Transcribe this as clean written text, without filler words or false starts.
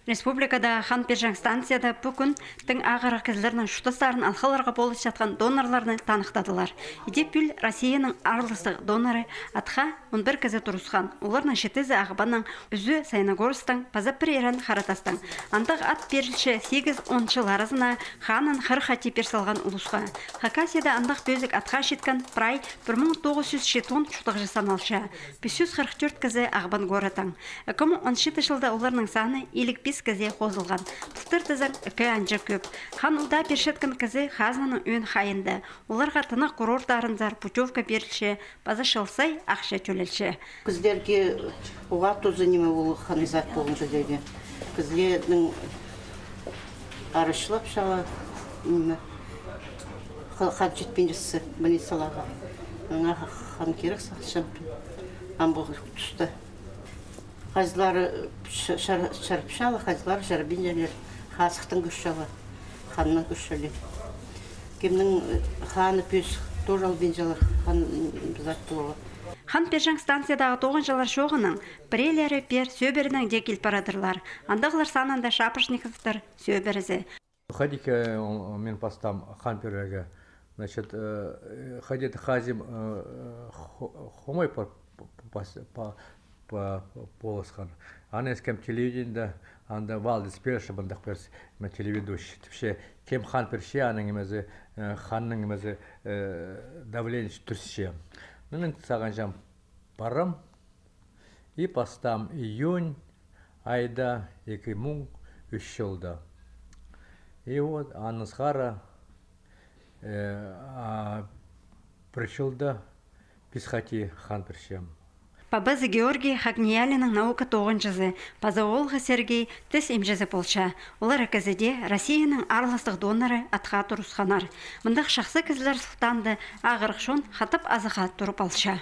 Республикада хан пержang станцияда бүгін тың ағыры кізлерінің шұтастарын алқаларға болып жатқан донорларны танықтадылар. Идеппіл Россияның арлысы доноры атқа 11 кізі тұрысқан. Оларның шетізі ағыбанның үзі Сайнагорстың, Пазапырерін Харатастың. Андық ат берілші 8-10 арасына ханын қырқати персалған ұлысқа. Хакасияда андық бөзік атқа шеткен прай 1907 шұтық жасаналшы. 544 кізі ағыбан горатың. 2017 жылда оларның саны елік кізе қозылған. Тұстыр тізің үкі әнжі көп. Хан ұлда першеткен кізе хазнаның өн қайынды. Оларға тынық курорттарындар путевка берілші, базы шылсай ақша төлелші. Кіздерге ұға тұзы неме олы ханызат болынды дейді. Кіздердің арышылап шаға қан жетпендісі больницалаға. Хан керек сақшампын. Амбығы тұсты. Қазлары шарпшалы, қазлары жарбинжелер, хасықтың күшшалы, ханның күшшалі. Кемнің ханы пөз тожал бенжалар, хан бұзатты олы. Хан пержang станциядағы 9 жылар шоғының бірелері пер сөберінің декел парадырлар. Андағылар санында шапышниковтар сөберізі. Ходики мен постам хан пержаға. Значит, ходит хазим хомой полосқан. Аны ескем телевиденде, анда валдыс перші бұндақ перс телеведущий. Тіпше кем хан перше, аның емезі, ханның емезі давление түрсе. Мен саған жам барам, и постам июнь айда 2003 жылда. И вот анысқара пришылда писхати хан першем. Пабазы Георгий Хагниялинның наука 9 жылы, Пазаолғы Сергей тіс емжезі болша. Олар әкізіде Россияның арластық доноры атқа тұрысқанар. Мұндақ шақсы кізілер сұлтанды ағырықшон хатып азыға тұрып алша.